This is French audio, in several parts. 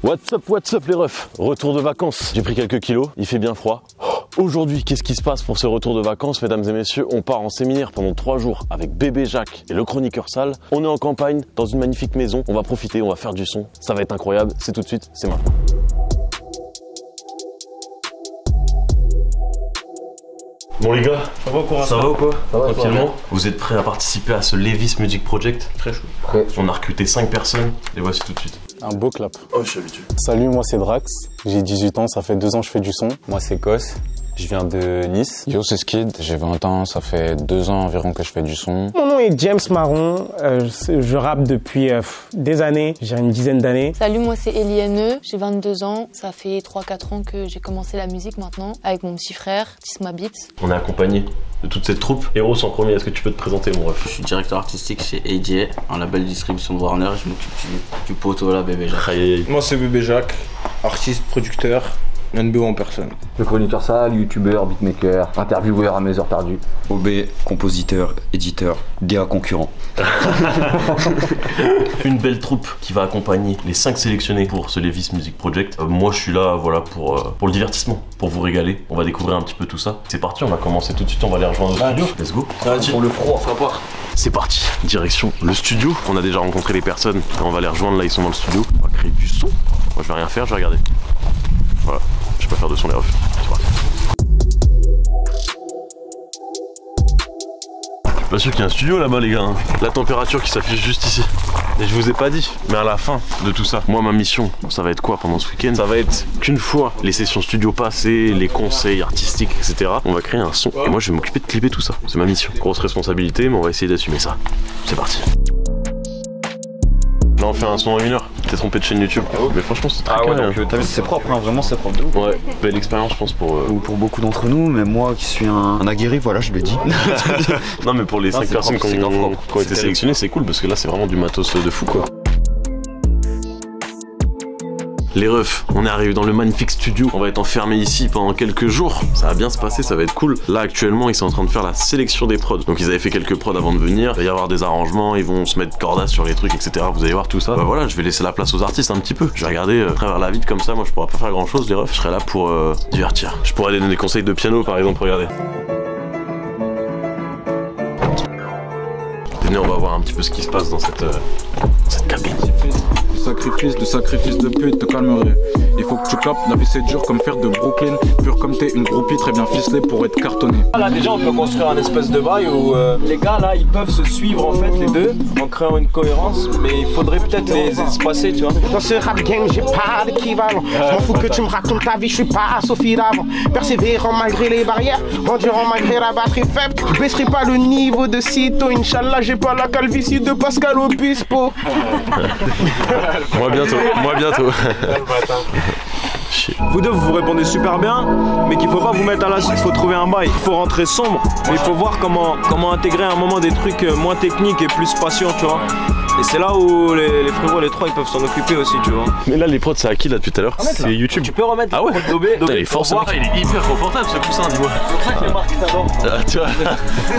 What's up les refs? Retour de vacances. J'ai pris quelques kilos, il fait bien froid. Aujourd'hui, qu'est-ce qui se passe pour ce retour de vacances, mesdames et messieurs? On part en séminaire pendant 3 jours avec Bébé Jacques et le chroniqueur Sal. On est en campagne, dans une magnifique maison. On va profiter, on va faire du son. Ça va être incroyable. C'est tout de suite, c'est maintenant. Bon les gars, ça va ou quoi? Ça va ou quoi? Tranquillement. Vous êtes prêts à participer à ce Levis Music Project? Très chaud. Prêt. On a recruté 5 personnes, les voici tout de suite. Un beau clap. Oh, je suis habitué. Salut, moi c'est Drax, j'ai 18 ans, ça fait 2 ans que je fais du son. Moi c'est Kos, je viens de Nice. Yo, c'est Skid, j'ai 20 ans, ça fait 2 ans environ que je fais du son. Mon nom est James Marron, je rappe depuis des années, j'ai une dizaine d'années. Salut, moi c'est Eliane, j'ai 22 ans, ça fait 3-4 ans que j'ai commencé la musique maintenant, avec mon petit frère, Tisma Beats. On est accompagné de toute cette troupe. Eros en premier, est-ce que tu peux te présenter mon ref? Je suis directeur artistique chez AJ, un label distribution de Warner, je m'occupe du poteau là, Bébé Jacques. Moi c'est Bébé Jacques, artiste, producteur, NBO en personne. Le chroniqueur Sal, youtubeur, beatmaker, intervieweur à mes heures perdues. OB, compositeur, éditeur, DA concurrent. Une belle troupe qui va accompagner les 5 sélectionnés pour ce Levis Music Project. Moi je suis là voilà, pour le divertissement, pour vous régaler. On va découvrir un petit peu tout ça. C'est parti, on va commencer tout de suite, on va aller rejoindre au studio. Let's go. Pour le froid, ça part. C'est parti, direction le studio. On a déjà rencontré les personnes, on va les rejoindre, là ils sont dans le studio. On va créer du son. Moi je vais rien faire, je vais regarder. Voilà, je vais pas faire de son les refs. C'est parti. Pas sûr qu'il y a un studio là-bas les gars. La température qui s'affiche juste ici. Et je vous ai pas dit, mais à la fin de tout ça, moi ma mission, ça va être quoi pendant ce week-end? Ça va être qu'une fois les sessions studio passées, les conseils artistiques, etc. On va créer un son et moi je vais m'occuper de clipper tout ça. C'est ma mission. Grosse responsabilité, mais on va essayer d'assumer ça. C'est parti. Là on fait un son en 1 heure. T'es trompé de chaîne YouTube. Mais franchement c'est très carré. Donc t'as vu c'est propre, hein, vraiment c'est propre de ouf. Ouais, belle expérience je pense pour beaucoup d'entre nous, mais moi qui suis un aguerri, voilà, je l'ai dit. Non mais pour les 5 personnes qui ont été sélectionnées, c'est cool parce que là c'est vraiment du matos de fou quoi. Les refs, on est arrivé dans le magnifique studio. On va être enfermé ici pendant quelques jours. Ça va bien se passer, ça va être cool. Là actuellement ils sont en train de faire la sélection des prods. Donc ils avaient fait quelques prods avant de venir. Il va y avoir des arrangements, ils vont se mettre cordas sur les trucs, etc. Vous allez voir tout ça. Bah voilà, je vais laisser la place aux artistes un petit peu. Je vais regarder à travers la vitre comme ça. Moi je pourrais pas faire grand chose les refs. Je serai là pour divertir. Je pourrais donner des conseils de piano par exemple, regardez. Venez, on va voir un petit peu ce qui se passe dans cette cabine. De sacrifice de pute, te calmerai. Il faut que tu captes, la vie c'est dur comme fer de Brooklyn. Pur comme t'es une groupie très bien ficelée pour être cartonné. Là déjà on peut construire un espèce de bail où les gars là ils peuvent se suivre en fait les deux en créant une cohérence, mais il faudrait peut-être les espacer tu vois. Dans ce rap game j'ai pas d'équivalent. Je m'en fous que tu me racontes ta vie, je suis pas Sophie d'avant. Persévérant malgré les barrières, endurant malgré la batterie faible. Je baisserai pas le niveau de Cito, Inch'Allah j'ai pas la calvitie de Pascal Obispo. Moi bientôt. Vous deux vous répondez super bien, mais qu'il faut pas vous mettre à la suite, il faut trouver un bail. Il faut rentrer sombre, mais il faut voir comment intégrer à un moment des trucs moins techniques et plus passion tu vois. Et c'est là où les frérots, les trois, ils peuvent s'en occuper aussi, tu vois. Mais là, les prods, c'est à qui là depuis tout à l'heure? C'est YouTube. Tu peux remettre ah ouais. Dobé. Il est fort, il est hyper confortable ce coussin, dis-moi. C'est pour ça que les marques t'adorent. Tu vois,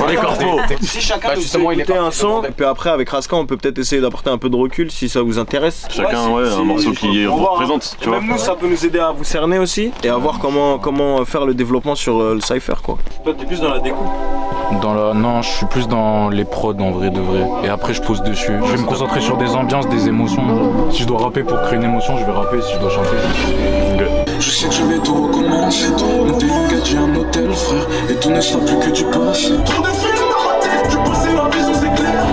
on est corpo. Si chacun justement écouter un son, et puis après avec Raska, on peut peut-être essayer d'apporter un peu de recul si ça vous intéresse. Chacun, ouais, un morceau qui représente, tu vois. Même nous, ça peut nous aider à vous cerner aussi et à voir comment faire le développement sur le cypher, quoi. Toi, t'es plus dans la découpe. Non, je suis plus dans les prods en vrai de vrai. Et après je pose dessus. Je vais me concentrer sur des ambiances, des émotions. Si je dois rapper pour créer une émotion, je vais rapper. Si je dois chanter, je sais que je vais tout recommencer. On t'est engagé un hôtel, frère. Et tout ne sera plus que du passé. Trop de films dans ma tête, je passais ma vision, c'est clair.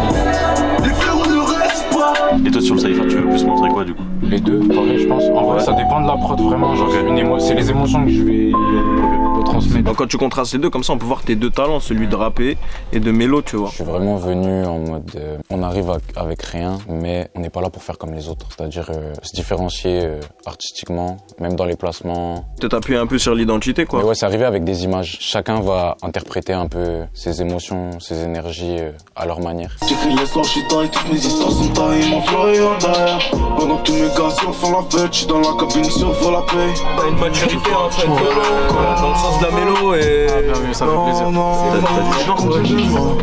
Les frérots ne restent pas. Et toi sur le cypher, tu veux plus montrer quoi du coup? Les deux, pareil je pense. En vrai ça dépend de la prod vraiment. C'est les émotions que je vais transmettre. Donc quand tu contrastes les deux, comme ça on peut voir tes deux talents, celui de rapper et de mélo, tu vois. Je suis vraiment venu en mode on arrive avec rien, mais on n'est pas là pour faire comme les autres. C'est-à-dire se différencier artistiquement, même dans les placements. Peut-être appuyer un peu sur l'identité quoi. Mais ouais, c'est arrivé avec des images. Chacun va interpréter un peu ses émotions, ses énergies à leur manière. J'écris les sons, je suis taille, toutes mes histoires sont taillées, mon flow est en derrière. Pendant que tous mes gars font la fête, je suis dans la cabine, survole la paye. T'as une maturité en fait, dans le sens de la mélo et... Ça fait plaisir. T'as dit genre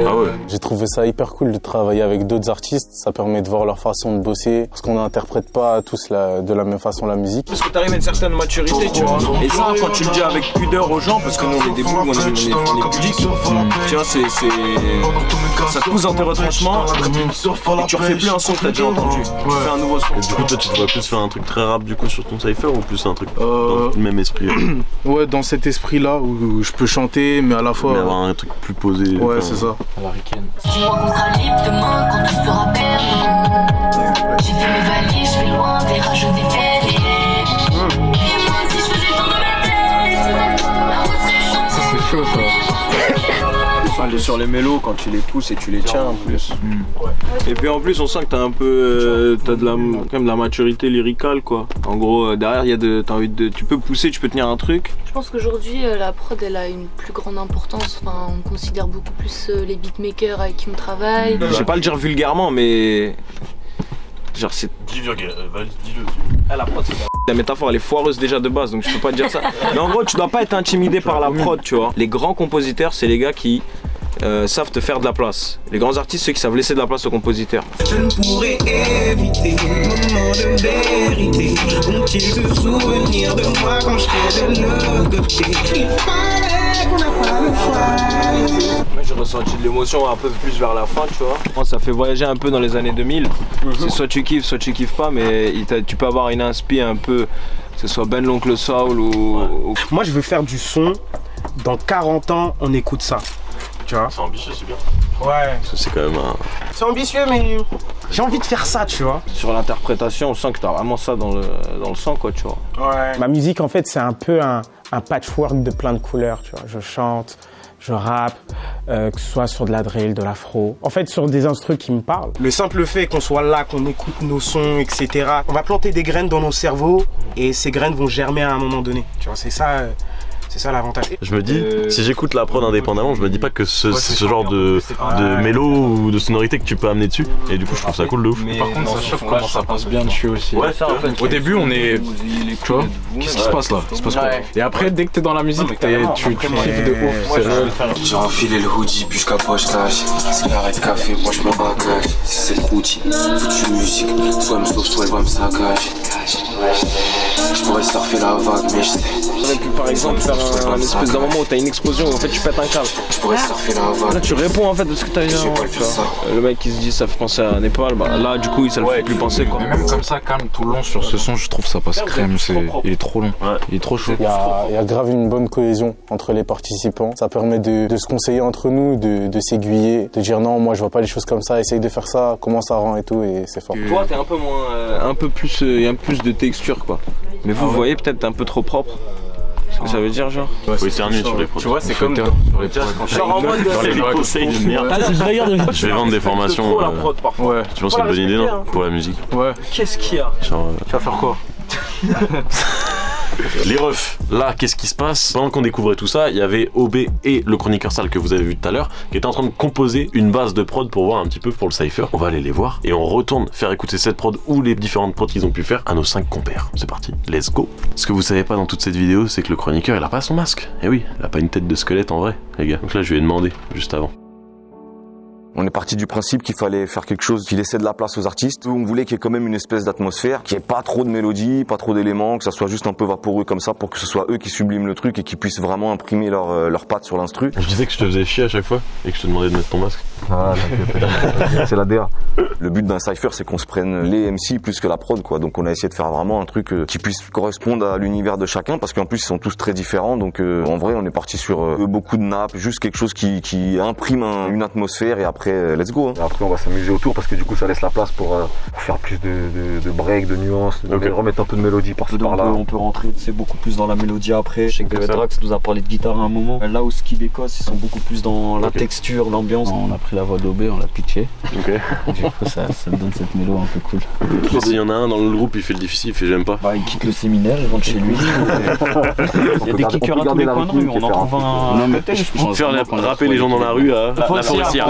Ah ouais. J'ai trouvé ça hyper cool de travailler avec d'autres artistes. Ça permet de voir leur façon de bosser. Parce qu'on n'interprète pas tous de la même façon la musique. Parce que t'arrives à une certaine maturité, tu vois. Et ça, quand tu le dis avec pudeur aux gens, parce que nous on est des boules, on est pudiques, tu vois, ça te pousse dans tes retranchements et tu refais plus un son que t'as déjà entendu. Tu fais un nouveau son. Et du coup, toi, tu pourrais plus faire un truc très rap du coup sur ton cypher ou plus un truc dans le même esprit? Ouais, dans cet esprit-là où je peux chanter, mais à la fois. Mais avoir un truc plus posé. Ouais, c'est ça. À la ricaine. Dis-moi qu'on sera libre demain quand tu seras perdu. J'ai fait mes valises, je vais loin des rageux des vérités. Dis-moi si je faisais le tour de ma tête. Ça c'est chaud ça. Sur les mélos, quand tu les pousses et tu les tiens en plus. Et puis en plus, on sent que t'as un peu, t'as quand même de la maturité lyricale quoi. En gros, derrière, t'as envie de, tu peux pousser, tu peux tenir un truc. Je pense qu'aujourd'hui, la prod, elle a une plus grande importance. Enfin, on considère beaucoup plus les beatmakers avec qui on travaille. Je vais pas le dire vulgairement, mais genre c'est. Dis-le. La prod, c'est la métaphore, elle est foireuse déjà de base, donc je peux pas te dire ça. Mais en gros, tu dois pas être intimidé par la prod, tu vois. Les grands compositeurs, c'est les gars qui savent te faire de la place. Les grands artistes, ceux qui savent laisser de la place aux compositeurs. Je ne pourrais éviter le moment de vérité. Vont-ils se souvenir de moi quand je serai de l'autre côté? Il paraît qu'on n'a pas le choix. Moi j'ai ressenti de l'émotion un peu plus vers la fin, tu vois. Moi, ça fait voyager un peu dans les années 2000. C'est soit tu kiffes pas, mais tu peux avoir une inspi un peu, que ce soit Ben l'Oncle Soul ou... Moi je veux faire du son, dans 40 ans on écoute ça. Tu vois. C'est ambitieux, c'est bien. Ouais. C'est quand même un... C'est ambitieux, mais j'ai envie de faire ça, tu vois. Sur l'interprétation, on sent que t'as vraiment ça dans le sang, quoi, tu vois. Ouais. Ma musique, en fait, c'est un peu un patchwork de plein de couleurs, tu vois. Je chante, je rappe, que ce soit sur de la drill, de l'afro. En fait, sur des instruments qui me parlent. Le simple fait qu'on soit là, qu'on écoute nos sons, etc. On va planter des graines dans nos cerveaux et ces graines vont germer à un moment donné. Tu vois, c'est ça. C'est ça l'avantage. Je me dis, si j'écoute la prod indépendamment, je me dis pas que c'est ce genre de mélo ou de sonorité que tu peux amener dessus. Et du coup, je trouve ça cool de ouf. Mais par contre, ça chauffe comment ça passe bien dessus aussi. Ouais, ça en fait. Au début, on est. Tu vois, qu'est-ce qui se passe là? Il se passe quoi? Et après, dès que t'es dans la musique, tu kiffes de ouf. J'ai enfilé le hoodie, puis je capoche cache. Cigarette, café, moi je me bagage. C'est cette routine, foutue musique. Soit elle me sauve, soit elle va me saccage. Je pourrais surfer la vague, mais je sais. J'aurais pu par exemple faire un espèce d'un moment où t'as une explosion, en fait tu pètes un câble. Je pourrais surfer la vague. Là tu réponds en fait de ce que t'as dit. Le mec qui se dit ça fait penser à Népal, bah là du coup ça le fait plus penser quoi. Mais même comme ça, calme tout le long sur ce son, je trouve ça passe crème. Il est trop long, il est trop chaud. Il y a grave une bonne cohésion entre les participants. Ça permet de se conseiller entre nous, de s'aiguiller, de dire non, moi je vois pas les choses comme ça, essaye de faire ça, comment ça rend et tout, et c'est fort. Toi t'es un peu moins, un peu plus, il y a plus de texture quoi. Mais vous voyez peut-être un peu trop propre. Ce que ça veut dire genre? Faut éternuer sur les prods. Tu vois, c'est comme sur les prods quand genre en mode les conseils de merde. Je vais vendre des formations. La prod parfois. Tu penses que c'est une bonne idée non? Pour la musique. Ouais. Qu'est-ce qu'il y a? Genre, tu vas faire quoi? Les refs, là qu'est-ce qui se passe? Pendant qu'on découvrait tout ça, il y avait OB et le chroniqueur sale que vous avez vu tout à l'heure qui étaient en train de composer une base de prod pour voir un petit peu pour le cypher. On va aller les voir et on retourne faire écouter cette prod ou les différentes prods qu'ils ont pu faire à nos 5 compères. C'est parti, let's go. Ce que vous savez pas dans toute cette vidéo, c'est que le chroniqueur il a pas son masque. Et oui, il a pas une tête de squelette en vrai, les gars. Donc là je lui ai demandé juste avant. On est parti du principe qu'il fallait faire quelque chose qui laissait de la place aux artistes. On voulait qu'il y ait quand même une espèce d'atmosphère, qu'il n'y ait pas trop de mélodies, pas trop d'éléments, que ça soit juste un peu vaporeux comme ça pour que ce soit eux qui subliment le truc et qu'ils puissent vraiment imprimer leur patte sur l'instru. Je disais que je te faisais chier à chaque fois et que je te demandais de mettre ton masque. Ah, c'est la DA. Le but d'un cypher, c'est qu'on se prenne les MC plus que la prod, quoi. Donc on a essayé de faire vraiment un truc qui puisse correspondre à l'univers de chacun, parce qu'en plus ils sont tous très différents. Donc en vrai, on est parti sur beaucoup de nappes, juste quelque chose qui imprime une atmosphère et après let's go. Hein. Après on va s'amuser autour parce que du coup ça laisse la place pour faire plus de breaks, de nuances, de remettre un peu de mélodie par-ci par-là. On peut rentrer beaucoup plus dans la mélodie après. Je sais que Drax nous a parlé de guitare à un moment. Là où Skib et Kos, ils sont beaucoup plus dans la texture, l'ambiance. On a pris la voix d'OB, on l'a pitché. Du coup ça donne cette mélo un peu cool. S'il y en a un dans le groupe, il fait le difficile, il fait j'aime pas. Bah, il quitte le séminaire, il rentre chez lui. Il y a des kickers à tous les coins de rue, on en trouve un. Faire rapper les gens dans la rue à la foncière.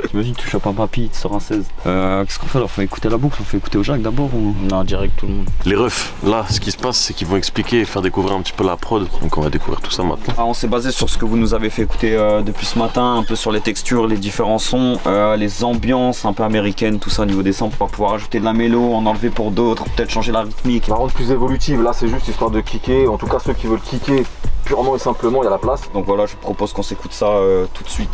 T'imagines, tu chopes un papy, tu sors un 16. Qu'est-ce qu'on fait alors? Faut écouter la boucle, on fait écouter au Jacques d'abord ou... Non, direct tout le monde. Les refs, là, ce qui se passe, c'est qu'ils vont expliquer et faire découvrir un petit peu la prod. Donc on va découvrir tout ça maintenant. On s'est basé sur ce que vous nous avez fait écouter depuis ce matin, un peu sur les textures, les différents sons, les ambiances un peu américaines, tout ça au niveau des samples. On va pouvoir ajouter de la mélo, en enlever pour d'autres, peut-être changer la rythmique. La rendre plus évolutive, là c'est juste histoire de kicker. En tout cas ceux qui veulent kicker purement et simplement, il y a la place. Donc voilà, je propose qu'on s'écoute ça tout de suite.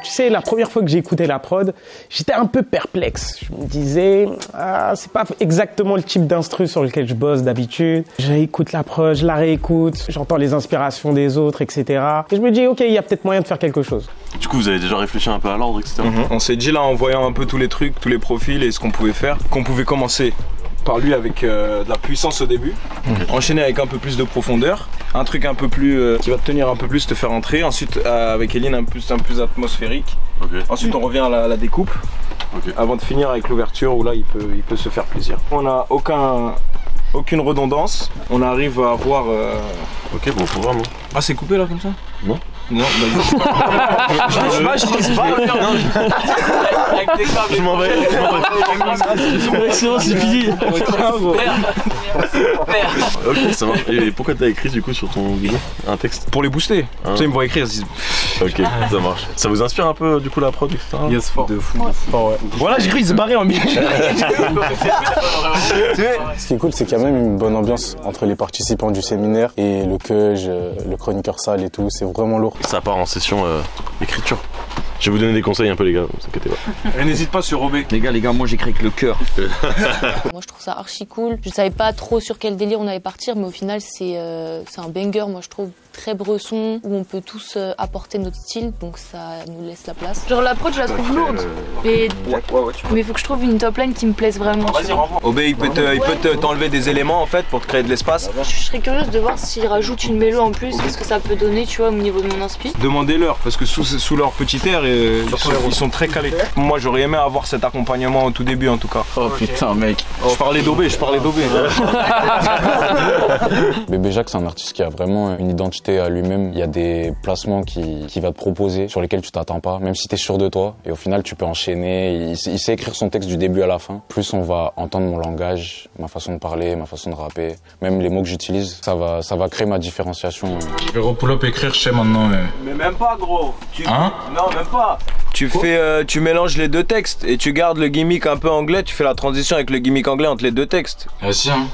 Tu sais, la première fois que j'ai écouté la prod, j'étais un peu perplexe. Je me disais, c'est pas exactement le type d'instru sur lequel je bosse d'habitude. J'écoute la prod, je la réécoute, j'entends les inspirations des autres, etc. Et je me dis, ok, il y a peut-être moyen de faire quelque chose. Du coup, vous avez déjà réfléchi un peu à l'ordre, etc. On s'est dit là, en voyant un peu tous les trucs, tous les profils et ce qu'on pouvait faire, qu'on pouvait commencer par lui avec de la puissance au début, enchaîner avec un peu plus de profondeur, un truc un peu plus qui va te tenir un peu plus, te faire entrer, ensuite avec Eline un peu plus atmosphérique, ensuite on revient à la découpe, avant de finir avec l'ouverture où là il peut se faire plaisir. On n'a aucune redondance, on arrive à avoir... Ok, bon programme. Hein. Ah, c'est coupé là comme ça? Non. Non, je m'en vais. C'est fini. Ok, ça marche. Et pourquoi t'as écrit du coup sur ton billet un texte? Pour les booster. Tu sais, ils me voient écrire. Ok, ça marche. Ça vous inspire un peu du coup la prod, etc. Yes, fort. De fou, de fou. Ouais. Voilà, j'ai cru qu'il se barrait en milieu. Ce qui est cool, c'est qu'il y a même une bonne ambiance entre les participants du séminaire et le Ceuge, le chroniqueur salle et tout. C'est vraiment lourd. Ça part en session écriture. Je vais vous donner des conseils un peu les gars, vous inquiétez pas. Et n'hésite pas sur Robé. Les gars, moi j'écris avec le cœur. Moi je trouve ça archi cool. Je savais pas trop sur quel délire on allait partir, mais au final c'est un banger, moi je trouve, très bresson, où on peut tous apporter notre style, donc ça nous laisse la place. Genre la prod je la trouve lourde, mais il faut que je trouve une top line qui me plaise vraiment. Vas-y, renvoie. Obé, il peut t'enlever des éléments en fait pour te créer de l'espace. Je serais curieuse de voir s'il rajoute une mélo en plus, qu'est-ce que ça peut donner, tu vois, au niveau de mon inspi. Demandez-leur, parce que sous leur petit air, ils sont très calés. Moi j'aurais aimé avoir cet accompagnement au tout début en tout cas. Oh putain mec. Je parlais d'Obé. Bébé Jacques, c'est un artiste qui a vraiment une identité à lui-même. Il y a des placements qu'il va te proposer sur lesquels tu t'attends pas, même si tu es sûr de toi. Et au final, tu peux enchaîner. Il sait écrire son texte du début à la fin. Plus on va entendre mon langage, ma façon de parler, ma façon de rapper, même les mots que j'utilise, ça va créer ma différenciation. Je vais repull-up écrire, je sais maintenant. Mais même pas gros. Hein? Non, même pas. Tu mélanges les deux textes et tu gardes le gimmick un peu anglais, tu fais la transition avec le gimmick anglais entre les deux textes. Si, hein.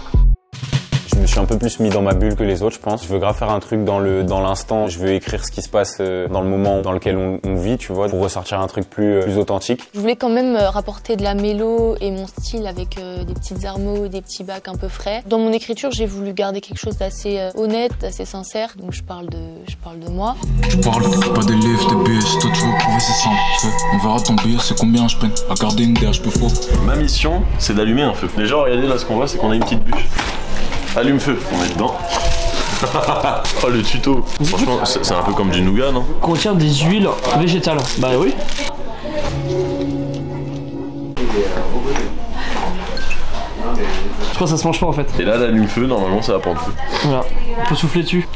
Je me suis un peu plus mis dans ma bulle que les autres, je pense. Je veux grave faire un truc dans l'instant. Je veux écrire ce qui se passe dans le moment dans lequel on vit, tu vois, pour ressortir un truc plus authentique. Je voulais quand même rapporter de la mélo et mon style avec des petites armos, des petits bacs un peu frais. Dans mon écriture, j'ai voulu garder quelque chose d'assez honnête, d'assez sincère. Donc je parle de moi. Je parle pas d'élèves, de BS, toi tu veux prouver c'est simple. On verra ton BS, c'est combien je peine à garder une DH peu faux. Ma mission, c'est d'allumer un feu. Déjà, regardez là ce qu'on voit, c'est qu'on a une petite bûche. Allume feu, on met dedans. Oh le tuto. Franchement, c'est un peu comme du nougat, non? Contient des huiles végétales. Bah oui. Je crois que ça se mange pas en fait. Et là, l'allume-feu, normalement, ça va prendre feu. Voilà. Faut souffler dessus.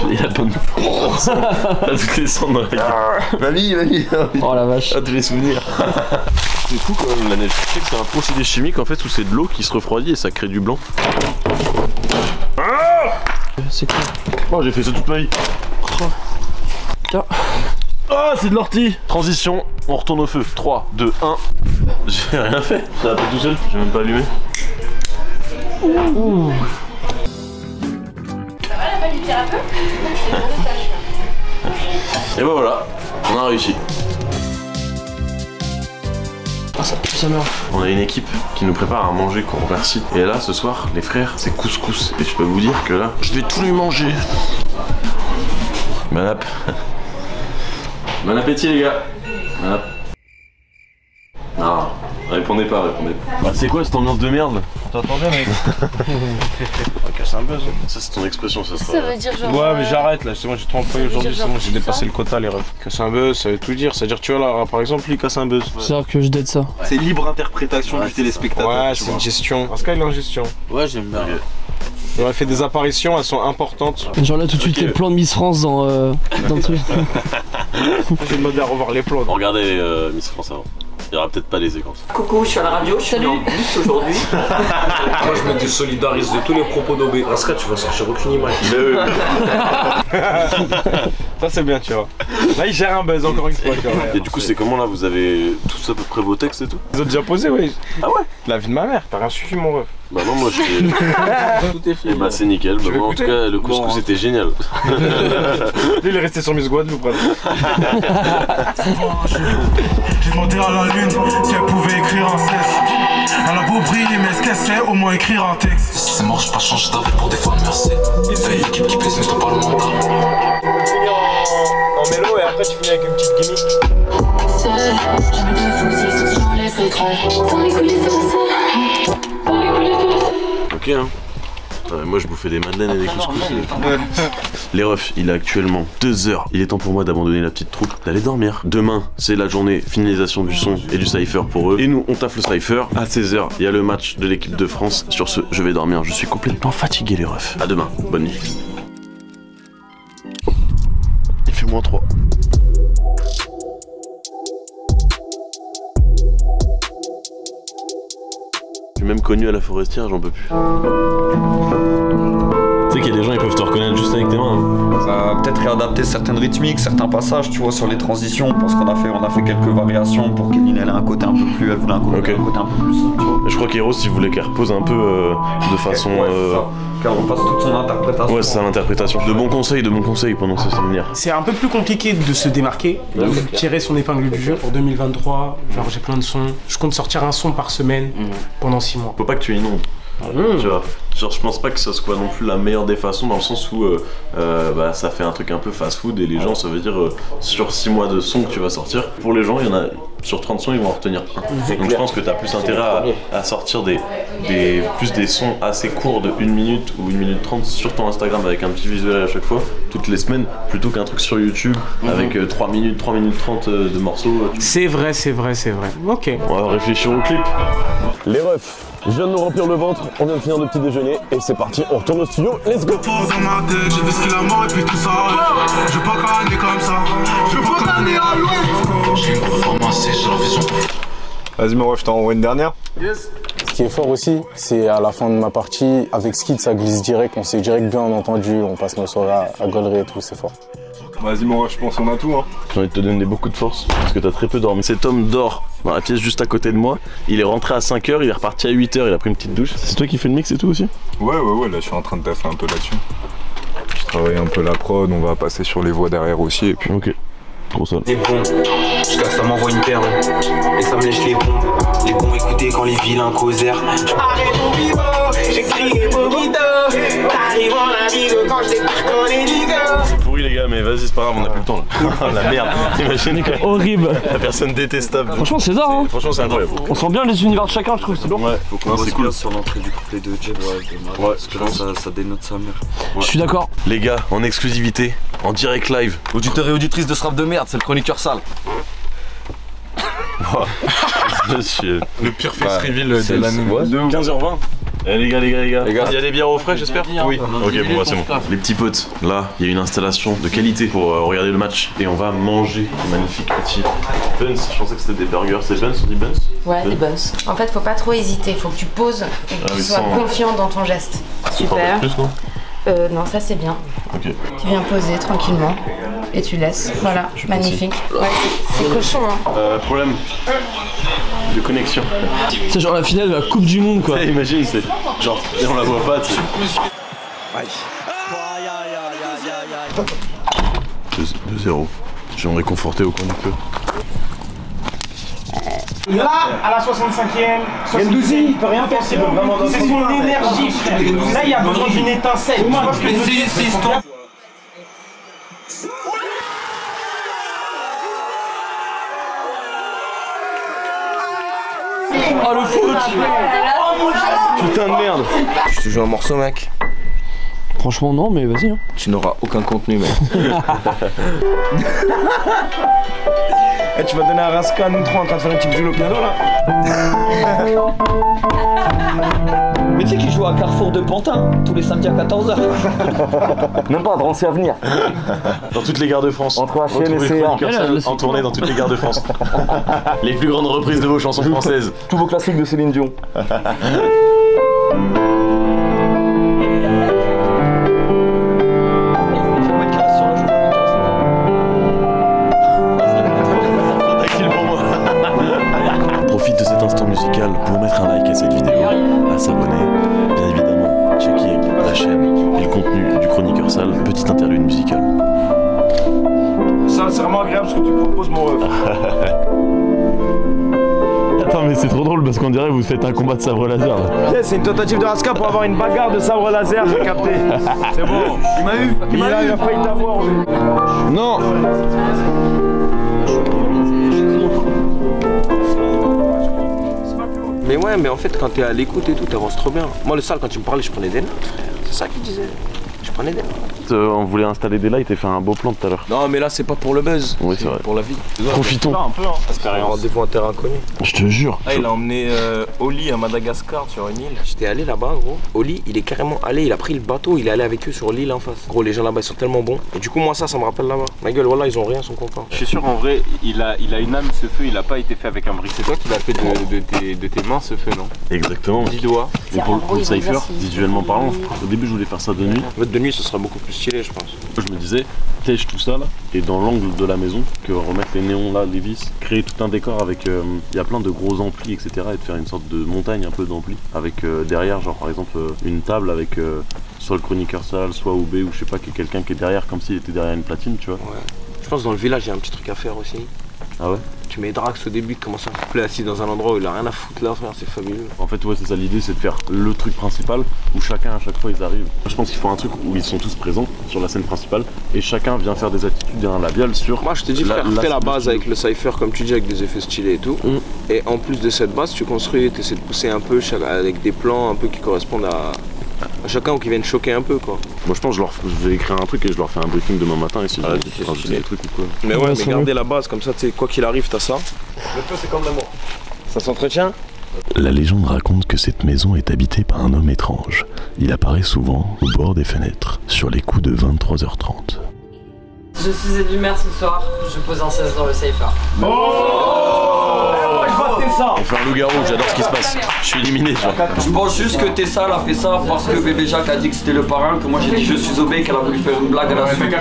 Il y a pas de T'as toutes les cendres dans la gueule. Mamie. Oh la vache. Ah, tous les souvenirs. C'est fou quand même la neige. Tu sais que c'est un procédé chimique en fait où c'est de l'eau qui se refroidit et ça crée du blanc. C'est quoi? Oh, j'ai fait ça toute ma vie. Tiens. Ah, c'est de l'ortie. Transition, on retourne au feu. 3, 2, 1. J'ai rien fait. Ça va pas tout seul, j'ai même pas allumé. Ouh. Ça va la balle du thérapeute? Et bah voilà, on a réussi. Ah, ça pue sa mère. On a une équipe qui nous prépare à manger qu'on remercie. Et là, ce soir, les frères, c'est couscous. Et je peux vous dire que là, je vais tout lui manger. Bon appétit les gars. Non. Répondez pas. Bah, c'est quoi cette ambiance de merde? T'entends bien, mec? On casse un buzz. Ça, c'est ton expression, ça. Ça veut dire genre. Ouais, mais j'arrête là, c'est moi, j'ai trop employé aujourd'hui, c'est bon, j'ai dépassé le quota, les refs. Casser un buzz, ça veut tout dire. C'est-à-dire, tu vois là, par exemple, lui, il casse un buzz. C'est-à-dire que je date ça. C'est libre interprétation du téléspectateur. Ouais, c'est une gestion. Parce qu'il est en gestion. Ouais, j'aime bien. On a fait des apparitions, elles sont importantes. Genre là, tout de suite, les plans de Miss France dans le truc. J'ai demandé à revoir les plans. Regardez Miss France avant. Il y aura peut-être pas les séquences. Coucou, je suis à la radio, je suis en bus aujourd'hui. Moi, je me désolidarise de tous les propos d'Obé. Dans ce cas, tu vas sortir aucune image. Ça, c'est bien, tu vois. Là, il gère un buzz encore une fois. Et du coup, c'est comment là? Vous avez tous à peu près vos textes et tout? Ils ont déjà posé, oui. Ah ouais? La vie de ma mère, t'as rien suivi, mon ref. Bah non, moi je t'ai. Tout est fait. Bah c'est nickel. Bah, moi, en tout cas, le couscous c'était génial. Lui, il est resté sur Miss Guadeloupe. J'ai demandé à la lune si elle pouvait écrire un cesse. Elle a beau briller, mais est-ce qu'elle sait au moins écrire un texte? Si c'est mort, j'ai pas changé d'avis pour des fois, merci. Fais équipe qui pèse, mais t'as pas le mandat. Tu finis en mélo et après tu finis avec une petite gimmick. Seul, jamais de soucis, sauf si j'enlève l'écran. Dans les coulisses de la salle. Dans les coulisses de la salle. Ok, hein. Moi je bouffais des madeleines et des couscous. Les refs, il est actuellement 2h. Il est temps pour moi d'abandonner la petite troupe, d'aller dormir. Demain, c'est la journée finalisation du son et du cypher pour eux. Et nous, on taffe le cypher. À 16h, il y a le match de l'équipe de France. Sur ce, je vais dormir. Je suis complètement fatigué, les refs. À demain. Bonne nuit. Il fait -3. Je suis même connu à la forestière, j'en peux plus. Tu sais qu'il y a des gens, ils peuvent te reconnaître juste avec tes mains. Hein. Ça va peut-être réadapter certaines rythmiques, certains passages, tu vois, sur les transitions, parce qu'on a fait quelques variations pour qu'Eline ait un côté un peu plus, elle voulait un côté, un peu plus, tu vois. Je crois qu'Heros, il voulait qu'elle repose un peu de façon... Qu'elle repasse toute son interprétation. Ouais, c'est ça l'interprétation. De bons conseils pendant ce séminaire. C'est un peu plus compliqué de se démarquer, de tirer son épingle du jeu. Pour 2023, genre j'ai plein de sons. Je compte sortir un son par semaine pendant 6 mois. Faut pas que tu inondes. Tu vois, genre je pense pas que ce soit non plus la meilleure des façons dans le sens où bah, ça fait un truc un peu fast food et les gens, ça veut dire sur 6 mois de son que tu vas sortir, pour les gens il y en a sur 30 sons ils vont en retenir un. Donc je pense que t'as plus intérêt à sortir plus des sons assez courts de 1 minute ou 1 minute 30 sur ton Instagram avec un petit visuel à chaque fois, toutes les semaines, plutôt qu'un truc sur YouTube avec 3 minutes 30 de morceaux. C'est vrai. Ok. On va réfléchir au clip. Les refs, je viens de nous remplir le ventre, on vient de finir le petit déjeuner et c'est parti, on retourne au studio, let's go. Dans ma tête, j'ai visqué la mort et puis tout ça. Je veux pas canner comme ça. Je veux pas canner à l'ouest. J'ai une performance et j'ai la vision. Vas-y mon ref, je t'en envoie une dernière. Yes. Ce qui est fort aussi, c'est à la fin de ma partie, avec Skid, ça glisse direct, on s'est direct bien entendu, on passe nos soirées à gaulerie et tout, c'est fort. Vas-y mon ref, je pense qu'on a tout. Hein. J'ai envie de te donner beaucoup de force parce que t'as très peu dormi. Cet homme dort dans la pièce juste à côté de moi. Il est rentré à 5h, il est reparti à 8h, il a pris une petite douche. C'est toi qui fais le mix et tout aussi? Ouais, là je suis en train de taffer un peu là-dessus. Je travaille un peu la prod, on va passer sur les voix derrière aussi et puis... Ok. Trop ça. Des bons, jusqu'à ça m'envoie une perle et ça me lèche les bons. Les bons écoutez quand les vilains causèrent. Arrête mon bibo, j'ai crié bonito. T'arrives en avigo quand je débarque en hélico. C'est pourri les gars, mais vas-y, c'est pas grave, on a plus le temps là. La merde, imaginez quand même. Horrible. La personne détestable. Franchement, c'est ça, hein. Franchement, c'est incroyable. On sent bien les univers de chacun, je trouve, c'est lourd. Ouais, Faut qu'on bosse bien sur l'entrée du couplet de James. Ouais, parce que là, ça dénote sa mère. Je suis d'accord. Les gars, en exclusivité, en direct live. Auditeurs et auditrices de ce rap de merde, c'est le chroniqueur sale. Le pire face reveal de l'année. 15h20. Eh les gars, il y a des bières au frais j'espère? Oui. Ok, bon bah c'est bon. Les petits potes, là, il y a une installation de qualité pour regarder le match et on va manger des magnifiques petits buns. Je pensais que c'était des burgers, c'est buns, on dit buns? Ouais, des buns. En fait, faut pas trop hésiter, faut que tu poses et que tu sois confiant dans ton geste. Super. Plus, non? Non, ça c'est bien. Ok. Tu viens poser tranquillement et tu laisses. Voilà, magnifique. Ouais, c'est cochon, hein. Problème de connexion. C'est genre la finale de la Coupe du Monde, quoi. Imagine, c'est genre, et on la voit pas, tu sais. 2-0. Je vais me réconforter au coin du feu. Là, à la 65e, Gendouzi, il peut rien faire, c'est vraiment dans son énergie, frère. Là, il y a besoin d'une étincelle. Oh le foot. Putain de merde. Je te joue un morceau, mec. Franchement non, mais vas-y. Hein. Tu n'auras aucun contenu, mec. Eh, tu vas donner un rasca à nous trois en train de faire une petite Jules au piano là. Mais tu sais qu'il joue à Carrefour de Pantin tous les samedis à 14h. Même pas, Drancy à venir. Dans toutes les gares de France. Entre HM et CA. En tournée dans toutes les gares de France. Les plus grandes reprises de vos chansons françaises. Tous vos classiques de Céline Dion. Profite de cet instant musical pour mettre un like à cette vidéo, à s'abonner, bien évidemment, checker la chaîne et le contenu du Chroniqueur Sale, petite interlude musicale. Ça, c'est vraiment agréable ce que tu proposes, mon ref. Attends, mais c'est trop drôle parce qu'on dirait que vous faites un combat de sabre laser là. C'est une tentative de Raska pour avoir une bagarre de sabre laser, j'ai capté. C'est bon. Il m'a eu. Il a failli t'avoir. Non. Mais ouais, mais en fait, quand t'es à l'écoute et tout, t'avances trop bien. Moi, le sale, quand tu me parlais, je prenais des notes, frère. C'est ça qu'il disait. Je prenais des notes. On voulait installer des lights et faire un beau plan tout à l'heure. Non, mais là, c'est pas pour le buzz. Oui, c'est vrai. Pour la vie. Profitons. Un peu, hein. Rendez-vous en terre inconnue. Je te jure. Ah, il a emmené Oli à Madagascar sur une île. J'étais allé là-bas, gros. Oli, il est carrément allé, il a pris le bateau, il est allé avec eux sur l'île en face. Gros, les gens là-bas, ils sont tellement bons. Et du coup, moi, ça me rappelle là-bas. Ma gueule, voilà, ils ont rien, ils sont contents. Je suis sûr, en vrai, il a une âme, ce feu, il a pas été fait avec un brick. C'est toi qui l'as fait de tes mains, ce feu, non? Exactement. 10 doigts. Mais pour le coup, le cypher, visuellement parlant, au début, je voulais faire ça de nuit. En fait, de nuit, ce sera beaucoup plus stylé, je pense. Je me disais, tèche tout ça là, et dans l'angle de la maison, que remettre les néons là, les vis, créer tout un décor avec, il y a plein de gros amplis, etc. Et de faire une sorte de montagne un peu d'amplis, avec derrière, genre par exemple, une table avec soit le Chroniqueur Sale, soit OB, ou je sais pas, quelqu'un qui est derrière, comme s'il était derrière une platine, tu vois. Ouais. Je pense que dans le village, il y a un petit truc à faire aussi. Ah ouais? Tu mets Drax au début, tu commences à couper assis dans un endroit où il a rien à foutre là, frère, c'est fabuleux. En fait, ouais, c'est ça l'idée, c'est de faire le truc principal où chacun à chaque fois ils arrivent. Je pense qu'il faut un truc où ils sont tous présents sur la scène principale et chacun vient faire des attitudes d'un labial sur. Moi je te dis, frère, fais la base avec le cypher comme tu dis, avec des effets stylés et tout. Et en plus de cette base, tu construis, tu essaies de pousser un peu avec des plans un peu qui correspondent à chacun ou qui viennent choquer un peu quoi. Moi je pense que je vais écrire un truc et je leur fais un briefing demain matin ici. Des trucs ou quoi. Mais ouais, mais gardez la base comme ça, tu sais, quoi qu'il arrive, t'as ça. Le feu c'est comme l'amour. Ça s'entretient. La légende raconte que cette maison est habitée par un homme étrange. Il apparaît souvent au bord des fenêtres, sur les coups de 23h30. Je suis élu maire ce soir, je pose un 16 dans le cypher. On fait un loup-garou, j'adore ce qui se passe. Je suis éliminé, tu vois. Je pense juste que Tessa a fait ça parce que bébé Jacques a dit que c'était le parrain, que moi j'ai dit je suis obé, qu'elle a voulu faire une blague à la suite.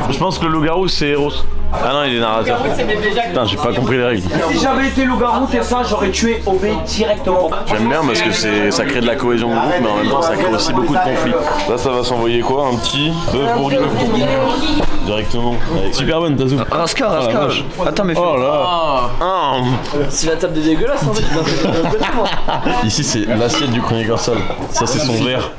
Je pense que le loup-garou c'est Eros. Ah non, il est narrateur. Putain, j'ai pas compris les règles. Si j'avais été loup-garou, Tessa, j'aurais tué Obé directement. J'aime bien parce que ça crée de la cohésion de groupe, mais en même temps ça crée aussi beaucoup de conflits. Là, ça va s'envoyer quoi? Un petit bœuf bourguignon directement. Super bonne, Tazou. Raska. Attends, mais oh là. C'est la table des dégueulasses en fait. Ici, c'est l'assiette du Chroniqueur Sale. Ça, c'est son verre.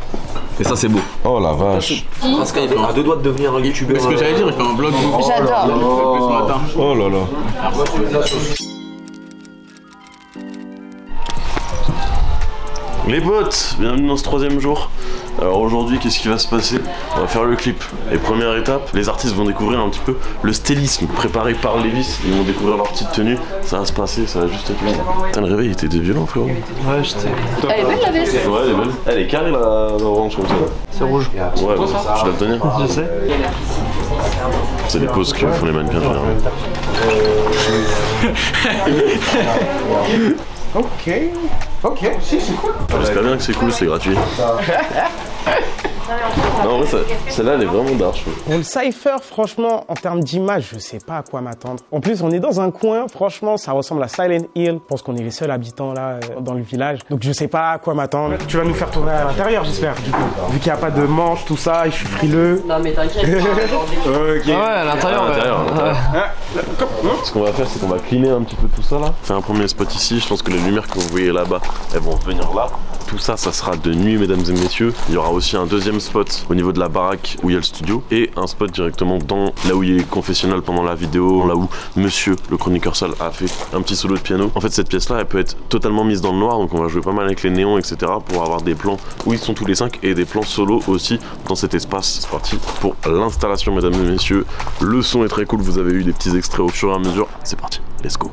Et ça, c'est beau. Oh la vache. Raska, il est à 2 doigts de devenir un youtubeur. Qu'est-ce que j'allais dire? Il fait un vlog. J'adore. Oh là là. Les potes, bienvenue dans ce 3e jour. Alors aujourd'hui, qu'est-ce qui va se passer? On va faire le clip. Et première étape, les artistes vont découvrir un petit peu le stylisme préparé par Lévis. Ils vont découvrir leur petite tenue. Ça va se passer, ça va juste être bien. Putain, le réveil était violent, frérot. Ouais, j'étais. Elle est belle la veste. Ouais, elle est belle. Elle est carrée la orange comme ça. C'est rouge. Ouais, bah, tu dois le tenir. Je sais. C'est des poses que font les mannequins généralement. Ok, si, c'est cool. J'espère bien que c'est cool, c'est gratuit. Non, en vrai, celle-là, elle est vraiment d'arche. Pour le cypher, franchement, en termes d'image, je sais pas à quoi m'attendre. En plus, on est dans un coin, franchement, ça ressemble à Silent Hill. Je pense qu'on est les seuls habitants là, dans le village. Donc, je sais pas à quoi m'attendre. Tu vas nous faire tourner à l'intérieur, j'espère, du coup. Vu qu'il n'y a pas de manche, tout ça, et je suis frileux. Non, mais t'inquiète. Ok. Ouais, à l'intérieur. Ce qu'on va faire, c'est qu'on va cleaner un petit peu tout ça là. Faire un premier spot ici. Je pense que les lumières que vous voyez là-bas, elles vont venir là. Tout ça, ça sera de nuit, mesdames et messieurs. Il y aura aussi un deuxième spot au niveau de la baraque où il y a le studio et un spot directement dans là où il y a confessionnal pendant la vidéo, là où monsieur le chroniqueur Sal a fait un petit solo de piano. En fait, cette pièce là elle peut être totalement mise dans le noir, donc on va jouer pas mal avec les néons, etc. pour avoir des plans où ils sont tous les 5 et des plans solo aussi dans cet espace. C'est parti pour l'installation, mesdames et messieurs. Le son est très cool, vous avez eu des petits extraits au fur et à mesure. C'est parti, let's go.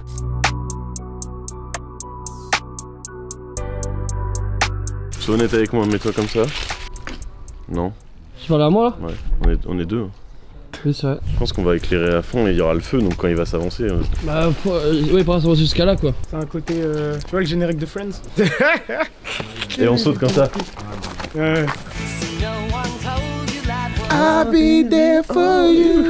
Sois honnête avec moi, mets-toi comme ça. Non. Tu parles à moi là? Ouais, on est deux. Oui, c'est vrai. Je pense qu'on va éclairer à fond et il y aura le feu, donc quand il va s'avancer. Bah, ouais, pas s'avancer jusqu'à là quoi. C'est un côté. Tu vois le générique de Friends? Et on saute comme ça. Ouais. I'll be there for you.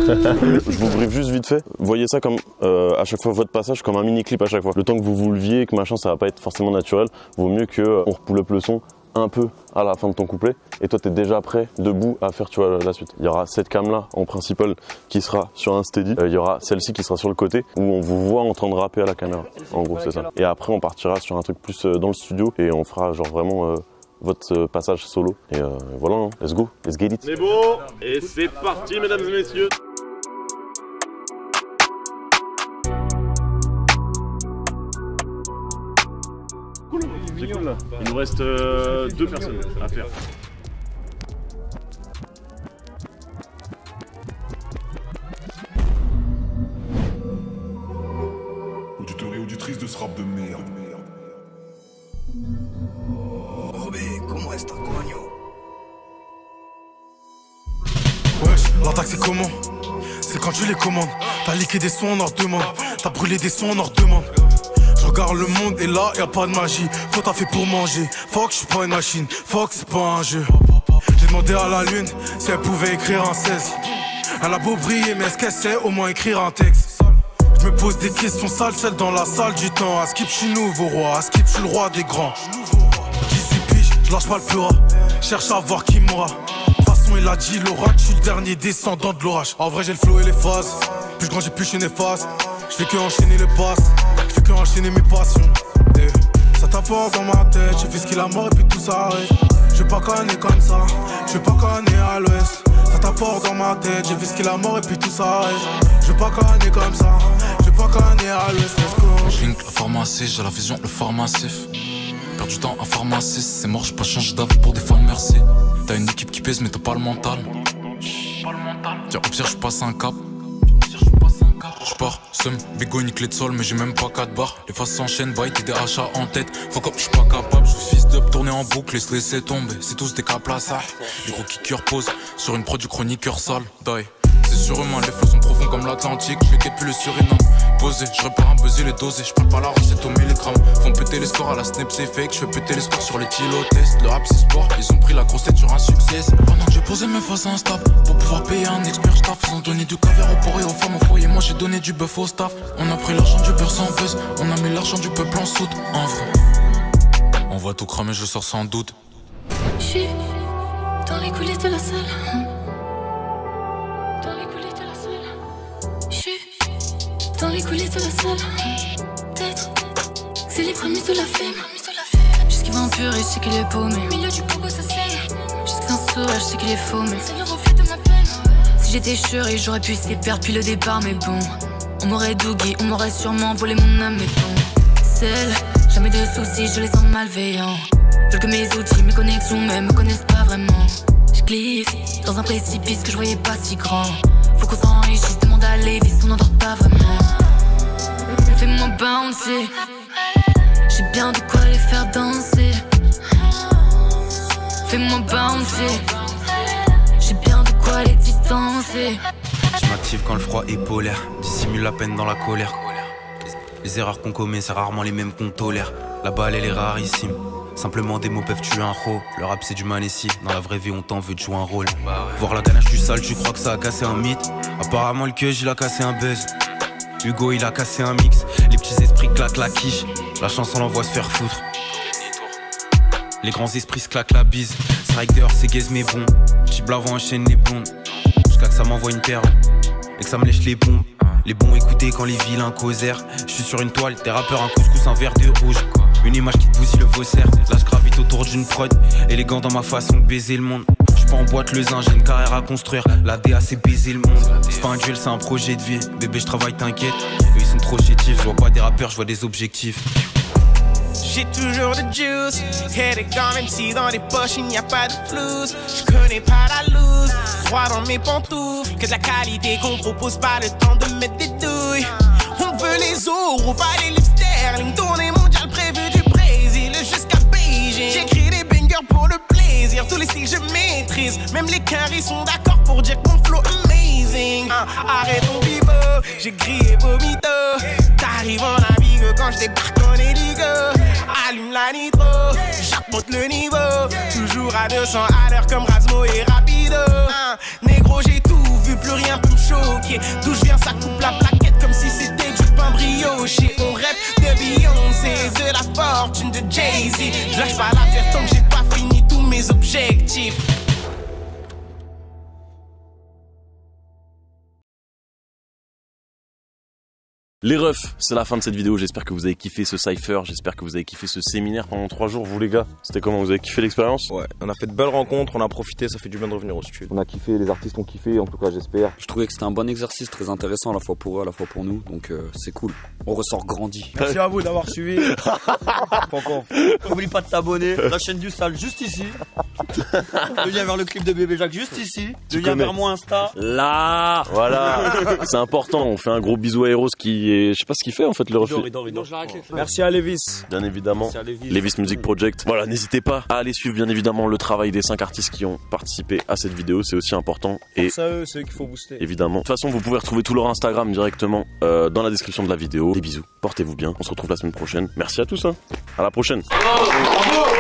Je vous briefe juste vite fait. Voyez ça comme à chaque fois votre passage comme un mini clip à chaque fois. Le temps que vous le leviez, que machin, ça va pas être forcément naturel. Vaut mieux que on repoule up le son un peu à la fin de ton couplet et toi t'es déjà prêt, debout à faire, tu vois, la suite. Il y aura cette cam là en principal qui sera sur un steady, il y aura celle-ci qui sera sur le côté où on vous voit en train de rapper à la caméra. En gros c'est ça. Et après on partira sur un truc plus dans le studio et on fera genre vraiment votre passage solo et voilà, hein. Let's go, let's get it. C'est beau et c'est parti, mesdames et messieurs. C'est cool là. Il nous reste 2 personnes à faire. Auditeur et auditrice de ce rap de merde. Comment est-ce coño? Wesh, l'attaque c'est comment? C'est quand tu les commandes. T'as liqué des sons, on en redemande. T'as brûlé des sons, on en redemande. Je regarde le monde et là y'a pas de magie. Toi t'as fait pour manger. Fuck, je suis pas une machine. Fuck, c'est pas un jeu. J'ai demandé à la lune si elle pouvait écrire un 16. Elle a beau briller, mais est-ce qu'elle sait au moins écrire un texte? Je me pose des questions sales, celles dans la salle du temps. À skip, je suis nouveau roi. À skip, je suis le roi des grands. 18 piges, je lâche pas le pleura. Cherche à voir qui m'aura. De toute façon, il a dit l'orage. Je suis le dernier descendant de l'orage. En vrai, j'ai le flow et les phases. Plus je grandis, plus je suis néfaste. Je fais que enchaîner les passes. Je fais que enchaîner mes passions. Ça tape fort dans ma tête. J'ai fait ce qu'il a mort et puis tout s'arrête. Je vais pas canner comme ça. Je vais pas canner à l'ouest. Ça tape fort dans ma tête. J'ai vu ce qu'il a mort et puis tout s'arrête. Je vais pas canner comme ça. Je vais pas canner à l'ouest. Je link la pharmacie, j'ai la vision, le pharmacif. Perds du temps à pharmaciste, c'est mort, j'ai pas changé d'avis pour des fans, merci. T'as une équipe qui pèse mais t'as pas le mental. Tiens, au pire, je passe un cap. J'pars, seum, bigo, une clé de sol, mais j'ai même pas 4 barres. Les faces s'enchaînent, bye, t'es des achats en tête. Fuck up, j'suis pas capable, je fils d'up, tourner en boucle et se laisser tomber. C'est tous des caps là, ça. Les gros kickers posent sur une prod du chroniqueur sale, die. C'est sur eux, les flots sont profonds comme l'Atlantique. Je les guette plus le Suriname. Posé, je repars un buzzer les dosés. Je prends pas la recette au milligrammes. Font péter les scores à la snap, c'est fake. Je fais péter les scores sur les kilos-tests. Le rap c'est sport, ils ont pris la grosse tête sur un succès. Pendant que j'ai posé mes faces instables pour pouvoir payer un expert staff. Ils ont donné du caviar au porc et aux femmes au foyer. Moi j'ai donné du bœuf au staff. On a pris l'argent du beurre sans buzz. On a mis l'argent du peuple en soude. En vrai, on va tout cramer, je sors sans doute. J'suis dans les coulisses de la salle. Dans les coulisses de la salle, peut-être c'est les prémices de la flemme. Jusqu'il va en purée, je sais qu'il est paumé. Milieu du pogo, ça saigne. Jusqu'un sauvage, je sais qu'il est faux, mais c'est le reflet de ma peine. Si j'étais chérie, j'aurais pu essayer de perdre depuis le départ, mais bon. On m'aurait dougué, on m'aurait sûrement volé mon âme, mais bon. Seul, jamais de soucis, je les sens malveillants. Veulent que mes outils, mes connexions même me connaissent pas vraiment. Je glisse dans un précipice que je voyais pas si grand. Faut qu'on s'enrichisse, demande à Lévis, on n'endort pas vraiment. Fais-moi bouncer, j'ai bien de quoi les faire danser. Fais-moi bouncer, j'ai bien de quoi les distancer. Je m'active quand le froid est polaire, dissimule la peine dans la colère. Les erreurs qu'on commet, c'est rarement les mêmes qu'on tolère. La balle elle est rarissime, simplement des mots peuvent tuer un ro. Le rap c'est du manessi, dans la vraie vie on t'en veut de jouer un rôle. Voir la ganache du sale, tu crois que ça a cassé un mythe. Apparemment le queue, il a cassé un buzz. Hugo il a cassé un mix, les petits esprits claquent la quiche. La chanson l'envoie se faire foutre. Les grands esprits se claquent la bise. C'est vrai que dehors c'est gaze mais bon. Petit blavon enchaîne les blondes, jusqu'à que ça m'envoie une perle et que ça me lèche les bombes. Les bons écouter quand les vilains causèrent. Je suis sur une toile, des rappeurs un couscous, un verre de rouge. Une image qui te bousille le faussaire. Là je gravite autour d'une prod, élégant dans ma façon de baiser le monde. J'suis pas en boîte le zin, j'ai une carrière à construire. La DA c'est baiser le monde. C'est pas un duel, c'est un projet de vie. Bébé je travaille, t'inquiète. Eux ils sont trop chétifs, je vois pas des rappeurs, je vois des objectifs. J'ai toujours de juice, et des gants même si dans les poches il n'y a pas de flouze. Je connais pas la loose, droit dans mes pantoufles. Que de la qualité qu'on propose, pas le temps de mettre des douilles. On veut les euros, pas les livres sterling. Tournée mondiale prévue du Brésil jusqu'à Beijing. J'écris des bangers pour le plaisir, tous les styles je maîtrise. Même les caries sont d'accord pour dire que mon flow amazing. Arrête ton bibo, j'ai grillé vomito. T'arrives en navigue quand je débarque en hélico. Allume la nitro, j'apporte le niveau. Toujours à 200 à l'heure comme Rasmo et Rapido. Négro j'ai tout vu, plus rien peut me choquer. D'où je viens ça coupe la plaquette comme si c'était du pain brioché. On rêve de Beyoncé, de la fortune de Jay-Z. Je lâche pas l'affaire tant que j'ai pas fini tous mes objectifs. Les refs, c'est la fin de cette vidéo, j'espère que vous avez kiffé ce cypher, j'espère que vous avez kiffé ce séminaire pendant 3 jours, vous les gars. C'était comment, vous avez kiffé l'expérience? Ouais, on a fait de belles rencontres, on a profité, ça fait du bien de revenir au studio. On a kiffé, les artistes ont kiffé, en tout cas j'espère. Je trouvais que c'était un bon exercice, très intéressant à la fois pour eux, à la fois pour nous, donc c'est cool. On ressort grandi. Merci à vous d'avoir suivi. N'oublie pas de t'abonner, la chaîne du sale juste ici. Le lien vers le clip de Bébé Jacques juste ici. Le lien vers mon Insta. Là. Voilà, c'est important, on fait un gros bisou à Eros qui est... Je sais pas ce qu'il fait en fait le refus. Merci à Lévis. Bien évidemment. Lévis Music Project. Voilà, n'hésitez pas à aller suivre bien évidemment le travail des 5 artistes qui ont participé à cette vidéo, c'est aussi important. Et c'est eux qu'il faut booster. Évidemment. De toute façon, vous pouvez retrouver tout leur Instagram directement dans la description de la vidéo. Des bisous, portez-vous bien, on se retrouve la semaine prochaine. Merci à tous, hein. À la prochaine. Bravo.